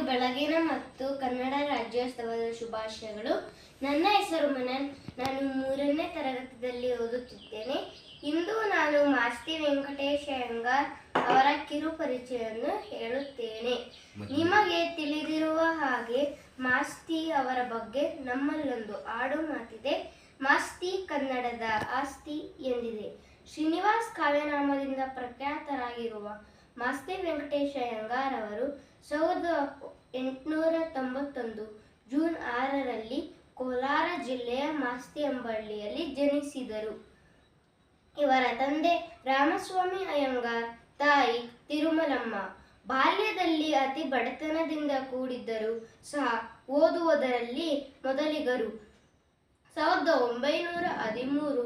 ಬೆಳಗಿನ ಮತ್ತು ಕನ್ನಡ ರಾಜ್ಯೋತ್ಸವದ ಶುಭಾಶಯಗಳು. ನನ್ನ ಹೆಸರು ಮನನ್. ನಾನು 3ನೇ ತರಗತಿಯಲ್ಲಿ ಓದುತ್ತಿದ್ದೇನೆ. ಇಂದು ನಾನು ಮಾಸ್ತಿ ವೆಂಕಟೇಶ ಅಯ್ಯಂಗಾರ್ ಅವರ ಕಿರು ಪರಿಚಯವನ್ನು ಹೇಳುತ್ತೇನೆ. ನಿಮಗೆ ತಿಳಿದಿರುವ ಹಾಗೆ ಮಾಸ್ತಿ ಅವರ ಬಗ್ಗೆ ನಮ್ಮಲ್ಲೊಂದು ಆಡು ಮಾತಿದೆ. ಮಾಸ್ತಿ ಕನ್ನಡದ ಆಸ್ತಿ ಎಂದಿದೆ. ಶ್ರೀನಿವಾಸ್ ಕಾವ್ಯನಾಮದಿಂದ ಪ್ರಖ್ಯಾತರಾಗಿರುವ ಮಾಸ್ತಿ ವೆಂಕಟೇಶ ಅಯ್ಯಂಗಾರ್ ಅವರು 1891 ಜೂನ್ 6ರಲ್ಲಿ ಕೋಲಾರ ಜಿಲ್ಲೆಯ ಮಾಸ್ತಿ ಎಂಬ ಹಳ್ಳಿಯಲ್ಲಿ ಜನಿಸಿದರು. ಇವರ ತಂದೆ ರಾಮಸ್ವಾಮಿ ಅಯ್ಯಂಗಾರ್, ತಾಯಿ ತಿರುಮಲಮ್ಮ. ಬಾಲ್ಯದಲ್ಲಿ ಅತಿ ಬಡತನದಿಂದ ಕೂಡಿದ್ದರೂ ಸಹ ಓದುವುದರಲ್ಲಿ ಮೊದಲಿಗರು. 1913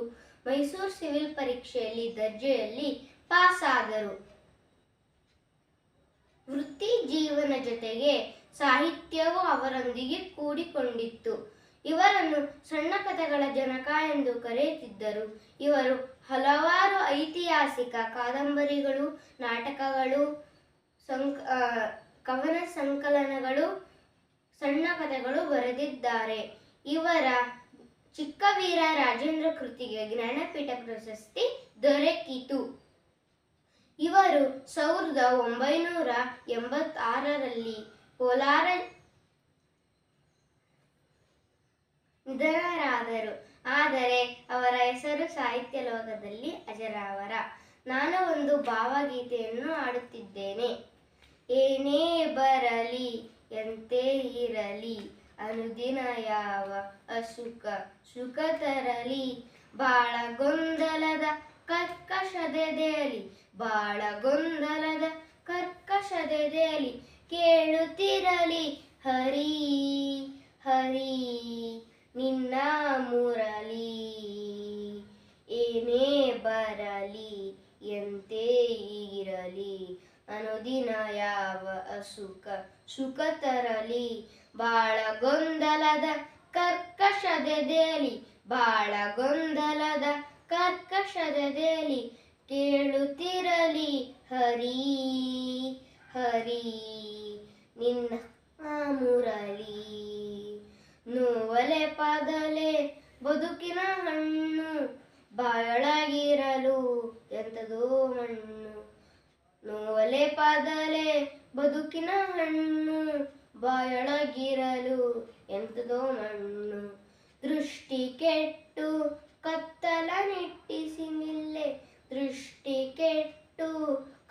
ಮೈಸೂರು ಸಿವಿಲ್ ಪರೀಕ್ಷೆಯಲ್ಲಿ ದರ್ಜೆಯಲ್ಲಿ ಪಾಸಾದರು. ವೃತ್ತಿ ಜೀವನ ಜೊತೆಗೆ ಸಾಹಿತ್ಯವೂ ಅವರೊಂದಿಗೆ ಕೂಡಿಕೊಂಡಿತ್ತು. ಇವರನ್ನು ಸಣ್ಣ ಕಥೆಗಳ ಜನಕ ಎಂದು ಕರೆಯುತ್ತಿದ್ದರು. ಇವರು ಹಲವಾರು ಐತಿಹಾಸಿಕ ಕಾದಂಬರಿಗಳು, ನಾಟಕಗಳು, ಕವನ ಸಂಕಲನಗಳು, ಸಣ್ಣ ಕಥೆಗಳು ಬರೆದಿದ್ದಾರೆ. ಇವರ ಚಿಕ್ಕವೀರ ರಾಜೇಂದ್ರ ಕೃತಿಗೆ ಜ್ಞಾನಪೀಠ ಪ್ರಶಸ್ತಿ ದೊರಕಿತು. ಇವರು 1986ರಲ್ಲಿ ಕೋಲಾರ ನಿಧನರಾದರು. ಆದರೆ ಅವರ ಹೆಸರು ಸಾಹಿತ್ಯ ಲೋಕದಲ್ಲಿ ಅಜರಾಮರ. ನಾನು ಒಂದು ಭಾವಗೀತೆಯನ್ನು ಹಾಡುತ್ತಿದ್ದೇನೆ. ಏನೇ ಬರಲಿ ಎಂತೇ ಇರಲಿ, ಅನುದಿನ ಯಾವ ಅಸುಖ ಸುಖ ತರಲಿ, ಬಾಳ ಗೊಂದಲದ ಕರ್ಕಶದೆದೆಯಲಿ, ಬಾಳ ಗೊಂದಲದ ಕರ್ಕಶದೆದೆಯಲಿ, ಕೇಳುತ್ತಿರಲಿ ಹರಿ ಹರಿ ನಿನ್ನ ಮುರಳಿ. ಏನೇ ಬರಲಿ ಎಂತೇ ಇರಲಿ, ಅನುದಿನ ಯಾವ ಅಸುಖ ಸುಖ ತರಲಿ, ಬಾಳ ಗೊಂದಲದ ಕರ್ಕಶದೆದೆಯಲಿ, ಬಾಳ ಗೊಂದಲದ ಕರ್ಕಶದೆದೆಯಲಿ, ಕೇಳುತ್ತಿರಲಿ ಹರಿ ಹರಿ ನಿನ್ನ ಮುರಳಿ. ನೋವಲೆ ಪಾದಲೆ ಬದುಕಿನ ಹಣ್ಣು, ಬಾಯೊಳಗಿರಲು ಎಂಥದೋ ಮಣ್ಣು. ನೋವಲೆ ಪಾದಲೆ ಬದುಕಿನ ಹಣ್ಣು, ಬಾಯೊಳಗಿರಲು ಎಂಥದೋ ಮಣ್ಣು. ದೃಷ್ಟಿ ಕೆಟ್ಟು ಕತ್ತಲ ನಿಟ್ಟಿಸಿ ನಿಲ್ಲೆ, ದೃಷ್ಟಿ ಕೆಟ್ಟು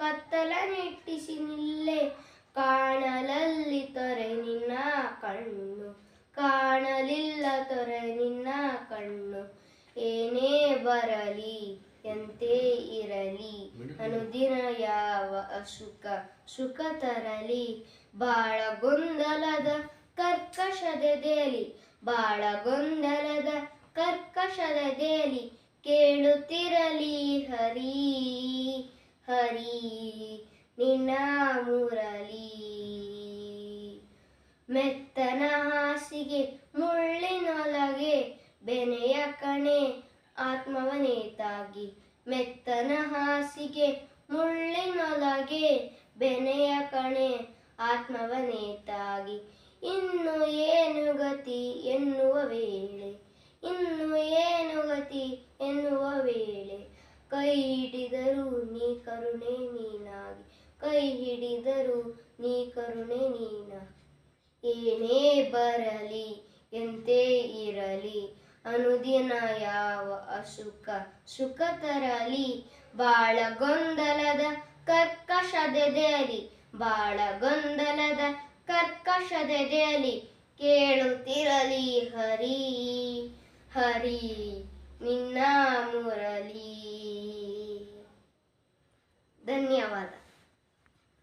ಕತ್ತಲ ನಿಟ್ಟಿಸಿ ನಿಲ್ಲೆ, ಕಾಣಲಲ್ಲಿ ತೊರೆ ನಿನ್ನ ಕಣ್ಣು, ಕಾಣಲಿಲ್ಲ ತೊರೆ ನಿನ್ನ ಕಣ್ಣು. ಏನೇ ಬರಲಿ ಎಂತೇ ಇರಲಿ, ಅನುದಿನ ಯಾವ ಅಸುಖ ಸುಖ ತರಲಿ, ಬಾಳ ಗೊಂದಲದ ಕರ್ಕಶದೆದೆಯಲಿ, ಬಾಳ ಗೊಂದಲದ ಕರ್ಕಶದೆದೆಯಲಿ, ಕೇಳುತ್ತಿರಲಿ ಹರಿ ಹರಿ ನಿನ್ನ ಮುರಳಿ. ಮೆತ್ತನ ಹಾಸಿಗೆ ಮುಳ್ಳಿನೊಳಗೆ ಬೆನೆಯ ಕಣೆ ಆತ್ಮವನೇತಾಗಿ, ಮೆತ್ತನ ಹಾಸಿಗೆ ಮುಳ್ಳಿನೊಳಗೆ ಬೆನೆಯ ಕಣೆ ಆತ್ಮವನೇತಾಗಿ. ಇನ್ನು ಏನು ಗತಿ ಎನ್ನುವ ವೇಳೆ, ಇನ್ನು ಏನು ಗತಿ ಎನ್ನುವ ವೇಳೆ, ಕೈ ಹಿಡಿದರು ನೀ ಕರುಣೆ ನೀನಾಗಿ, ಕೈ ಹಿಡಿದರು ನೀ ಕರುಣೆ ನೀನಾಗಿ. ಏನೇ ಬರಲಿ ಎಂತೇ ಇರಲಿ, ಅನುದಿನ ಯಾವ ಅಸುಖ ಸುಖ ತರಲಿ, ಬಾಳ ಗೊಂದಲದ ಕರ್ಕಶದೆದೆಯಲಿ, ಬಾಳ ಗೊಂದಲದ ಕರ್ಕಶದೆದೆಯಲಿ, ಕೇಳುತ್ತಿರಲಿ ಹರಿ ಹರಿ ನಿನ್ನ ಮುರಳಿ. ಧನ್ಯವಾದ.